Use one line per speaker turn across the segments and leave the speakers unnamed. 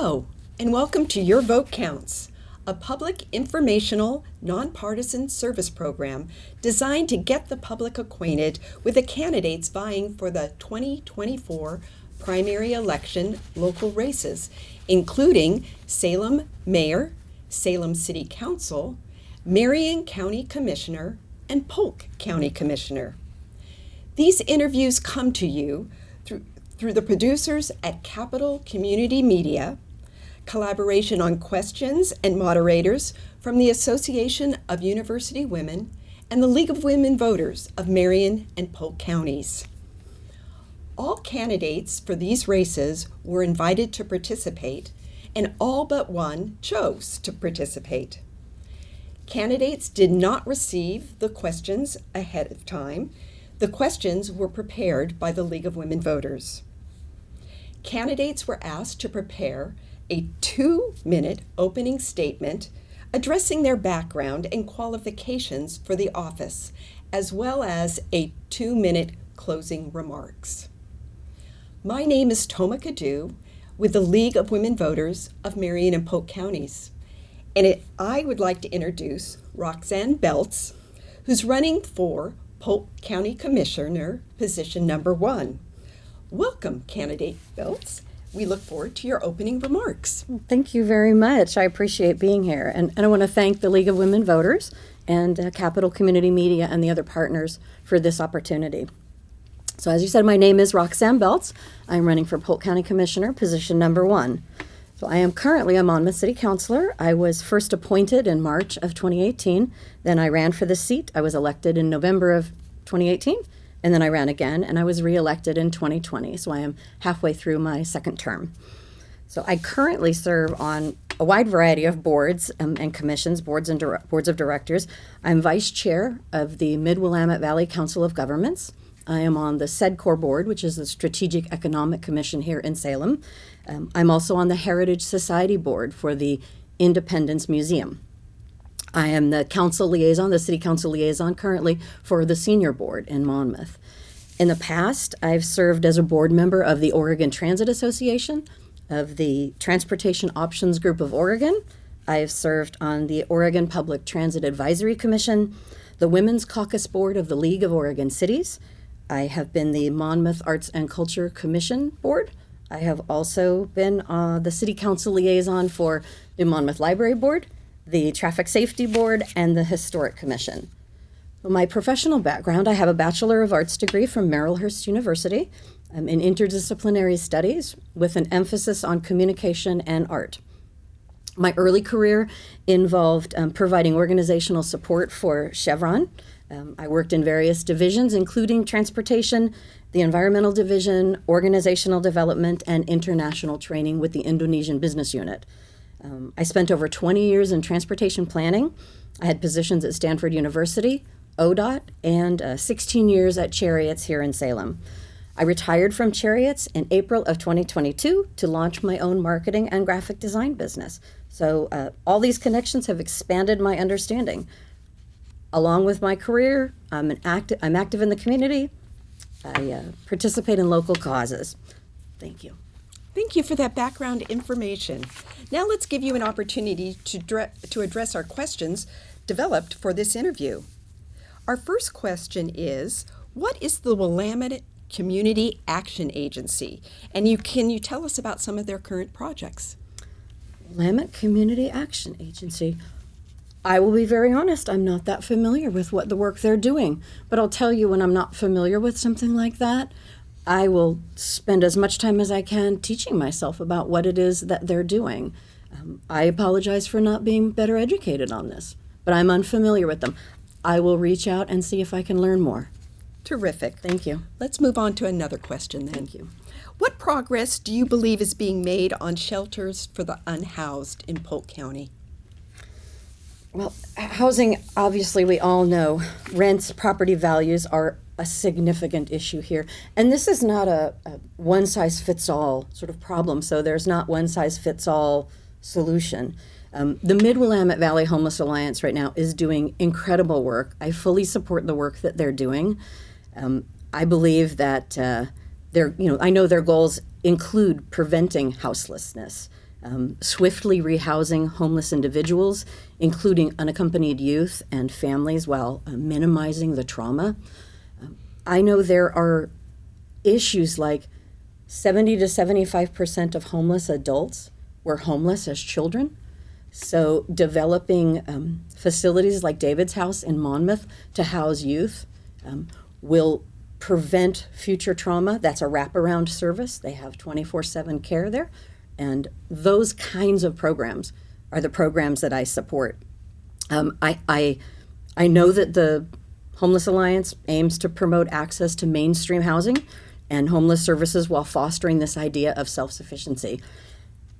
Hello, and welcome to Your Vote Counts, a public informational, nonpartisan service program designed to get the public acquainted with the candidates vying for the 2024 primary election local races, including Salem Mayor, Salem City Council, Marion County Commissioner, and Polk County Commissioner. These interviews come to you through the producers at Capital Community Media, collaboration on questions and moderators from the Association of University Women and the League of Women Voters of Marion and Polk counties. All candidates for these races were invited to participate, and all but one chose to participate. Candidates did not receive the questions ahead of time. The questions were prepared by the League of Women Voters. Candidates were asked to prepare a 2-minute opening statement addressing their background and qualifications for the office, as well as a 2-minute closing remarks. My name is Toma Cadu with the League of Women Voters of Marion and Polk counties, and I would like to introduce Roxanne Beltz, who's running for Polk County Commissioner, position number 1. Welcome, candidate Beltz. We look forward to your opening remarks.
Thank you very much. I appreciate being here. And I want to thank the League of Women Voters and Capital Community Media and the other partners for this opportunity. So as you said, my name is Roxanne Beltz. I'm running for Polk County Commissioner, position number 1. So I am currently a Monmouth City Councilor. I was first appointed in March of 2018. Then I ran for the seat. I was elected in November of 2018. And then I ran again, and I was reelected in 2020, so I am halfway through my second term. So I currently serve on a wide variety of boards and commissions, boards of directors. I'm vice chair of the Mid-Willamette Valley Council of Governments. I am on the SEDCOR board, which is the Strategic Economic Commission here in Salem. I'm also on the Heritage Society board for the Independence Museum. I am the council liaison, the city council liaison currently for the senior board in Monmouth. In the past, I've served as a board member of the Oregon Transit Association, of the Transportation Options Group of Oregon. I have served on the Oregon Public Transit Advisory Commission, the Women's Caucus Board of the League of Oregon Cities. I have been the Monmouth Arts and Culture Commission Board. I have also been the city council liaison for the Monmouth Library Board, the Traffic Safety Board, and the Historic Commission. My professional background, I have a Bachelor of Arts degree from Marylhurst University in interdisciplinary studies with an emphasis on communication and art. My early career involved providing organizational support for Chevron. I worked in various divisions, including transportation, the environmental division, organizational development, and international training with the Indonesian business unit. I spent over 20 years in transportation planning. I had positions at Stanford University, ODOT, and 16 years at Chariots here in Salem. I retired from Chariots in April of 2022 to launch my own marketing and graphic design business. So all these connections have expanded my understanding. Along with my career, I'm active in the community. I participate in local causes. Thank you.
Thank you for that background information. Now let's give you an opportunity to address our questions developed for this interview. Our first question is, what is the Willamette Community Action Agency? And can you tell us about some of their current projects?
Willamette Community Action Agency. I will be very honest, I'm not that familiar with what the work they're doing. But I'll tell you, when I'm not familiar with something like that, I will spend as much time as I can teaching myself about what it is that they're doing. I apologize for not being better educated on this, but I'm unfamiliar with them. I will reach out and see if I can learn more.
Terrific.
Thank you.
Let's move on to another question then.
Thank you.
What progress do you believe is being made on shelters for the unhoused in Polk County?
Well, housing, obviously, we all know, rents, property values are a significant issue here. And this is not a one-size-fits-all sort of problem, so there's not one-size-fits-all solution. The Mid-Willamette Valley Homeless Alliance right now is doing incredible work. I fully support the work that they're doing. I believe that I know their goals include preventing houselessness. swiftly rehousing homeless individuals, including unaccompanied youth and families, while minimizing the trauma. I know there are issues like 70 to 75% of homeless adults were homeless as children. So developing facilities like David's House in Monmouth to house youth will prevent future trauma. That's a wraparound service. They have 24/7 care there. And those kinds of programs are the programs that I support. I know that the Homeless Alliance aims to promote access to mainstream housing and homeless services while fostering this idea of self-sufficiency.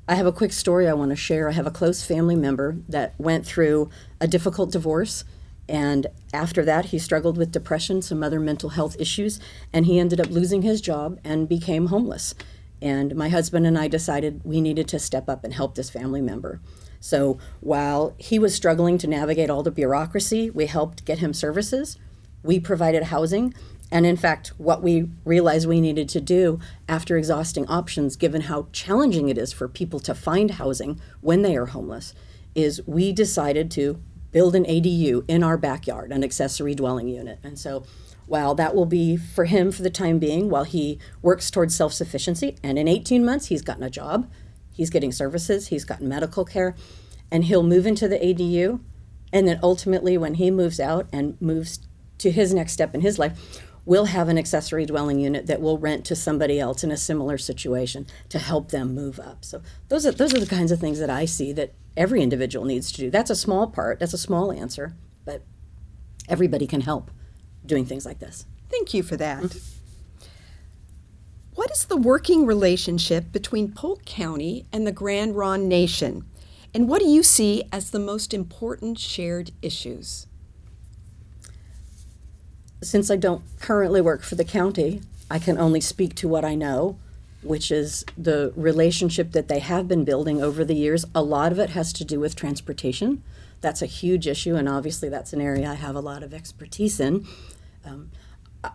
I have a quick story I want to share. I have a close family member that went through a difficult divorce, and after that he struggled with depression, some other mental health issues, and he ended up losing his job and became homeless. And my husband and I decided we needed to step up and help this family member. So while he was struggling to navigate all the bureaucracy, we helped get him services, we provided housing, and in fact, what we realized we needed to do after exhausting options, given how challenging it is for people to find housing when they are homeless, is we decided to build an ADU in our backyard, an accessory dwelling unit. And so while that will be for him for the time being, while he works towards self-sufficiency, and in 18 months he's gotten a job, he's getting services, he's gotten medical care, and he'll move into the ADU, and then ultimately when he moves out and moves to his next step in his life, we'll have an accessory dwelling unit that we'll rent to somebody else in a similar situation to help them move up. So those are the kinds of things that I see that every individual needs to do. That's a small part, that's a small answer, but everybody can help doing things like this.
Thank you for that. What is the working relationship between Polk County and the Grand Ronde Nation? And what do you see as the most important shared issues?
Since I don't currently work for the county, I can only speak to what I know, which is the relationship that they have been building over the years. A lot of it has to do with transportation. That's a huge issue, and obviously that's an area I have a lot of expertise in.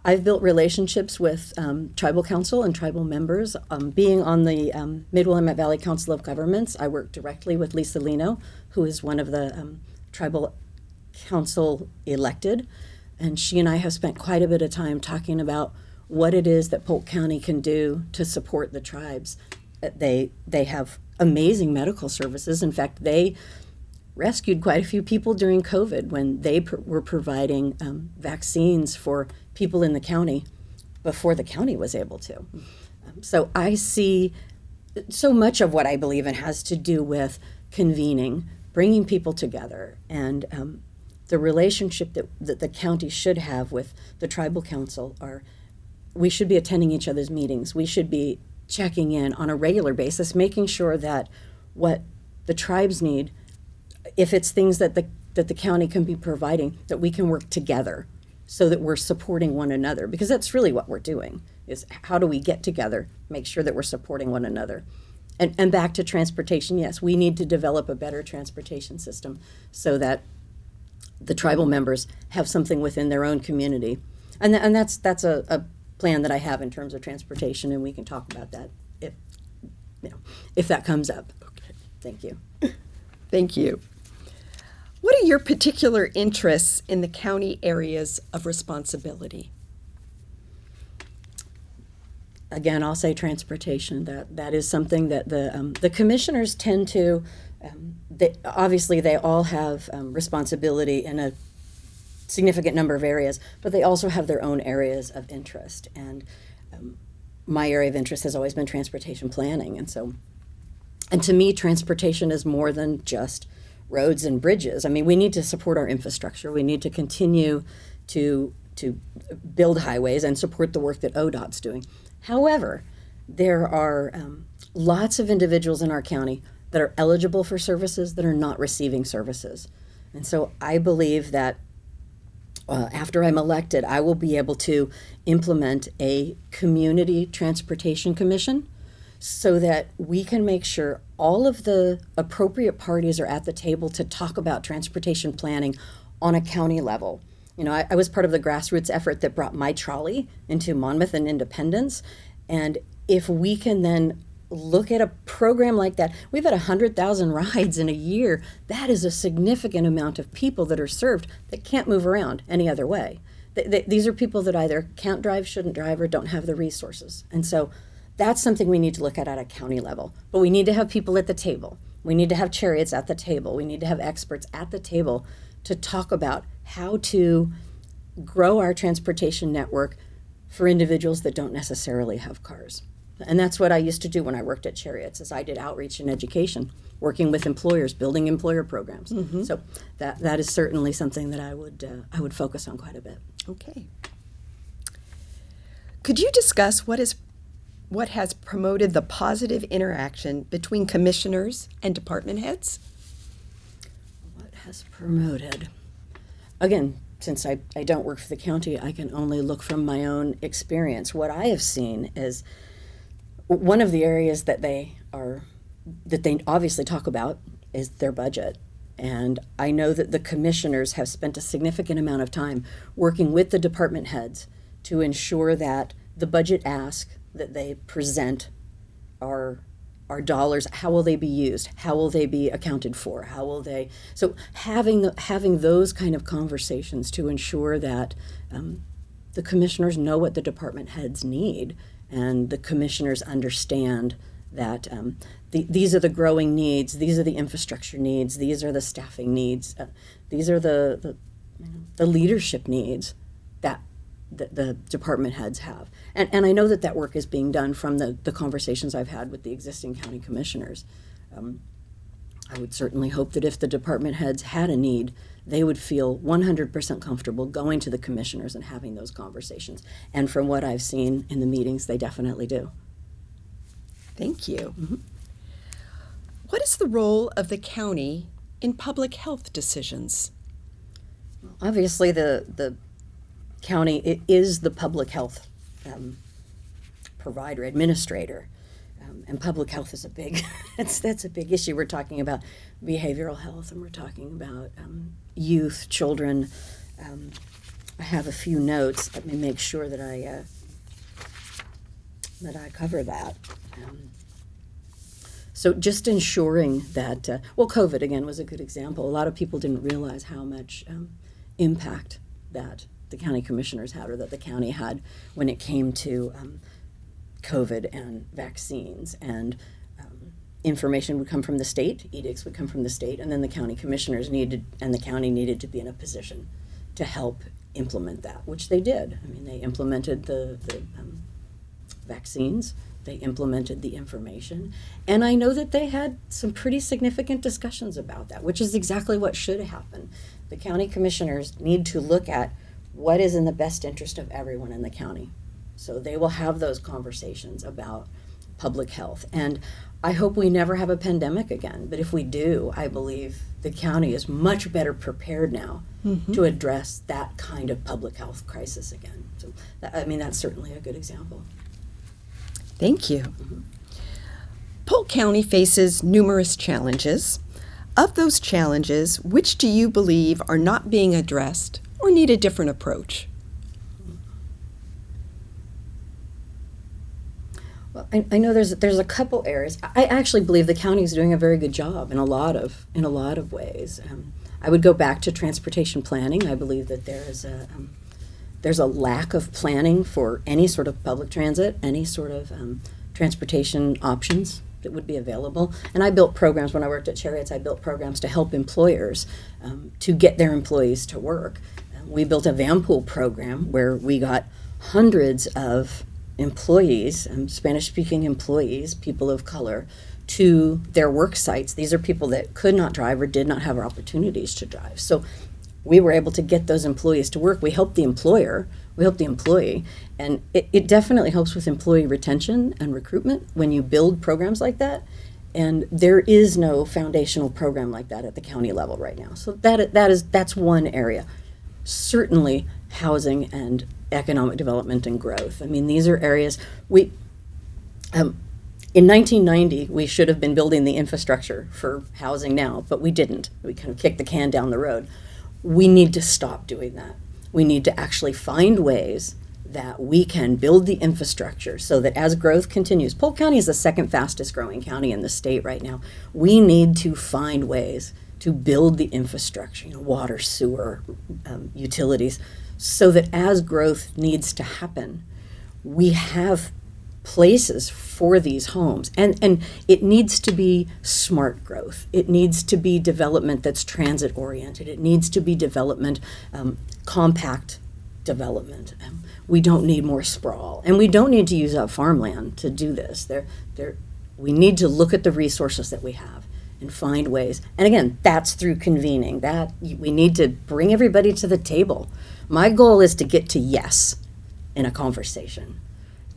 I've built relationships with tribal council and tribal members. Being on the Mid-Willamette Valley Council of Governments, I work directly with Lisa Lino, who is one of the tribal council elected. And she and I have spent quite a bit of time talking about what it is that Polk County can do to support the tribes. They have amazing medical services. In fact, they rescued quite a few people during COVID when they were providing vaccines for people in the county before the county was able to. So I see so much of what I believe in has to do with convening, bringing people together, and the relationship that the county should have with the tribal council are, we should be attending each other's meetings. We should be checking in on a regular basis, making sure that what the tribes need, if it's things that the county can be providing, that we can work together so that we're supporting one another. Because that's really what we're doing, is how do we get together, make sure that we're supporting one another. And back to transportation, yes, we need to develop a better transportation system so that the tribal members have something within their own community. And that's a plan that I have in terms of transportation, and we can talk about that if that comes up. Okay. Thank you.
Thank you. What are your particular interests in the county areas of responsibility?
Again, I'll say transportation. That is something that the commissioners tend to. Obviously, they all have responsibility in a significant number of areas, but they also have their own areas of interest. And my area of interest has always been transportation planning, and to me, transportation is more than just roads and bridges. I mean, we need to support our infrastructure. We need to continue to build highways and support the work that ODOT's doing. However, there are lots of individuals in our county that are eligible for services that are not receiving services. And so I believe that after I'm elected, I will be able to implement a community transportation commission so that we can make sure all of the appropriate parties are at the table to talk about transportation planning on a county level. You know, I was part of the grassroots effort that brought my trolley into Monmouth and Independence. And if we can then look at a program like that. We've had 100,000 rides in a year. That is a significant amount of people that are served that can't move around any other way. These are people that either can't drive, shouldn't drive, or don't have the resources. And so that's something we need to look at a county level. But we need to have people at the table. We need to have chariots at the table. We need to have experts at the table to talk about how to grow our transportation network for individuals that don't necessarily have cars. And that's what I used to do when I worked at Chariots, is I did outreach and education, working with employers, building employer programs. So that is certainly something that I would focus on quite a bit.
Okay. Could you discuss what has promoted the positive interaction between commissioners and department heads?
What has promoted? Again, since I don't work for the county, I can only look from my own experience. What I have seen is one of the areas that they obviously talk about is their budget. And I know that the commissioners have spent a significant amount of time working with the department heads to ensure that the budget ask that they present are dollars. How will they be used? How will they be accounted for? How will they? So having those kind of conversations to ensure that the commissioners know what the department heads need, and the commissioners understand that these are the growing needs, these are the infrastructure needs, these are the staffing needs, these are the leadership needs that the department heads have. And I know that work is being done from the conversations I've had with the existing county commissioners. I would certainly hope that if the department heads had a need, they would feel 100% comfortable going to the commissioners and having those conversations. And from what I've seen in the meetings, they definitely do.
Thank you. What is the role of the county in public health decisions?
Obviously, the county is the public health provider, administrator. And public health is that's a big issue. We're talking about behavioral health, and we're talking about youth, children. I have a few notes. Let me make sure that I cover that. So just ensuring that, COVID again was a good example. A lot of people didn't realize how much impact that the county commissioners had, or that the county had, when it came to COVID and vaccines. And information would come from the state, edicts would come from the state, and then the county commissioners and the county needed to be in a position to help implement that, which they did. I mean, they implemented the vaccines, they implemented the information, and I know that they had some pretty significant discussions about that, which is exactly what should happen. The county commissioners need to look at what is in the best interest of everyone in the county. So they will have those conversations about public health. And I hope we never have a pandemic again. But if we do, I believe the county is much better prepared now to address that kind of public health crisis again. So, that's certainly a good example.
Thank you. Polk County faces numerous challenges. Of those challenges, which do you believe are not being addressed or need a different approach?
Well, I know there's a couple areas. I actually believe the county is doing a very good job in a lot of ways. I would go back to transportation planning. I believe that there's a lack of planning for any sort of public transit, any sort of transportation options that would be available. And I built programs when I worked at Chariots. I built programs to help employers to get their employees to work. We built a van pool program where we got hundreds of employees, Spanish-speaking employees, people of color, to their work sites. These are people that could not drive or did not have opportunities to drive. So we were able to get those employees to work. We helped the employer, we helped the employee, and it definitely helps with employee retention and recruitment when you build programs like that. And there is no foundational program like that at the county level right now. So that's one area. Certainly housing and economic development and growth. I mean, these are areas in 1990, we should have been building the infrastructure for housing now, but we didn't. We kind of kicked the can down the road. We need to stop doing that. We need to actually find ways that we can build the infrastructure so that as growth continues, Polk County is the second fastest growing county in the state right now. We need to find ways to build the infrastructure, water, sewer, utilities, so that as growth needs to happen, we have places for these homes. And it needs to be smart growth. It needs to be development that's transit oriented. It needs to be development, compact development. We don't need more sprawl, and we don't need to use up farmland to do this. We need to look at the resources that we have and find ways. And again, that's through convening. That we need to bring everybody to the table. My goal is to get to yes in a conversation.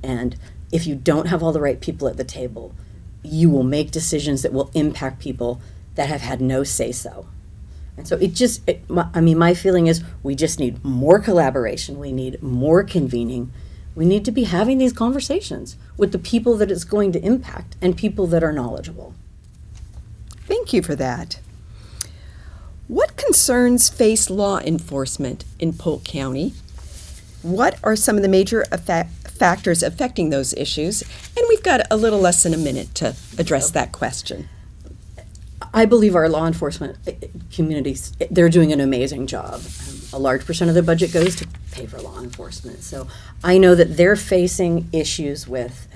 And if you don't have all the right people at the table, you will make decisions that will impact people that have had no say-so. And so my feeling is we just need more collaboration. We need more convening. We need to be having these conversations with the people that it's going to impact and people that are knowledgeable.
Thank you for that. What concerns face law enforcement in Polk County? What are some of the major factors affecting those issues? And we've got a little less than a minute to address that question.
I believe our law enforcement communities, they're doing an amazing job. A large percent of their budget goes to pay for law enforcement. So I know that they're facing issues with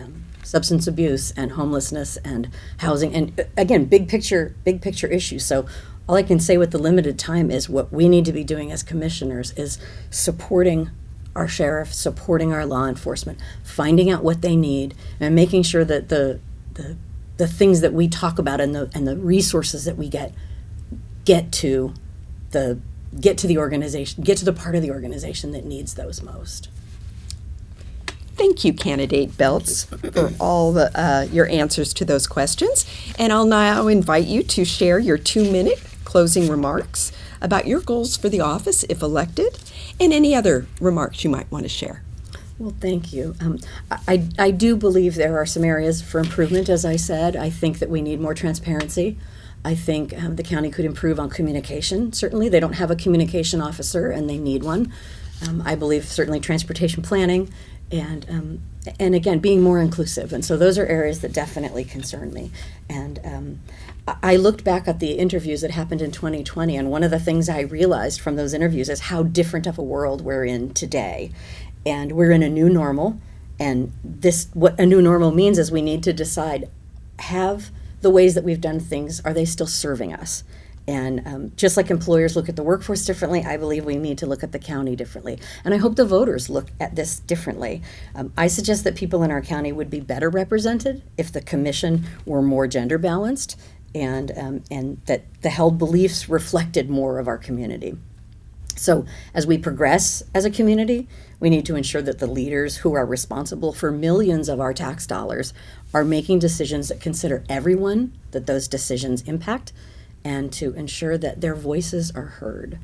substance abuse and homelessness and housing, and again, big picture issues. So all I can say with the limited time is what we need to be doing as commissioners is supporting our sheriff, supporting our law enforcement, finding out what they need, and making sure that the things that we talk about and the resources that we get to the organization, get to the part of the organization that needs those most.
Thank you, Candidate Beltz, for all your answers to those questions. And I'll now invite you to share your 2-minute closing remarks about your goals for the office if elected, and any other remarks you might want to share.
Well, thank you. I do believe there are some areas for improvement, as I said. I think that we need more transparency. I think the county could improve on communication. Certainly, they don't have a communication officer, and they need one. I believe certainly transportation planning and again, being more inclusive. And so those are areas that definitely concern me. And I looked back at the interviews that happened in 2020, and one of the things I realized from those interviews is how different of a world we're in today. And we're in a new normal, and what a new normal means is we need to decide, have the ways that we've done things, are they still serving us? And just like employers look at the workforce differently, I believe we need to look at the county differently. And I hope the voters look at this differently. I suggest that people in our county would be better represented if the commission were more gender balanced and that the held beliefs reflected more of our community. So as we progress as a community, we need to ensure that the leaders who are responsible for millions of our tax dollars are making decisions that consider everyone that those decisions impact, and to ensure that their voices are heard.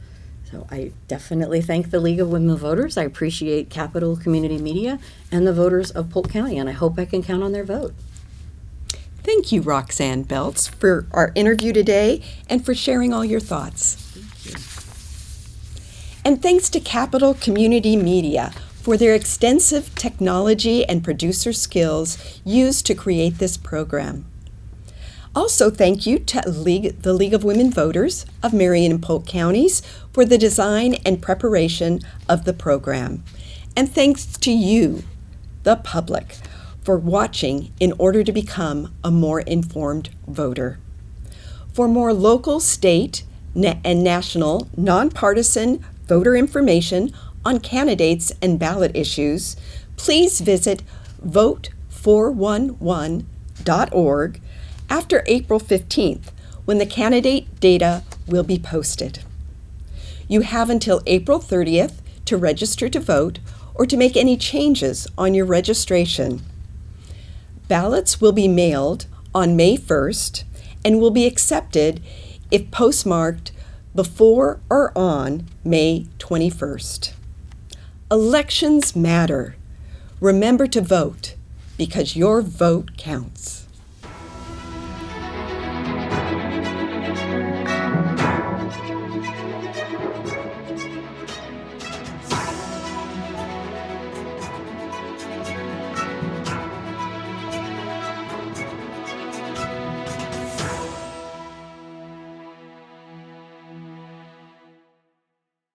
So I definitely thank the League of Women Voters. I appreciate Capital Community Media and the voters of Polk County, and I hope I can count on their vote.
Thank you, Roxanne Beltz, for our interview today and for sharing all your thoughts.
Thank you.
And thanks to Capital Community Media for their extensive technology and producer skills used to create this program. Also, thank you to the League of Women Voters of Marion and Polk Counties for the design and preparation of the program. And thanks to you, the public, for watching in order to become a more informed voter. For more local, state, and national, nonpartisan voter information on candidates and ballot issues, please visit vote411.org after April 15th, when the candidate data will be posted. You have until April 30th to register to vote or to make any changes on your registration. Ballots will be mailed on May 1st and will be accepted if postmarked before or on May 21st. Elections matter. Remember to vote, because your vote counts.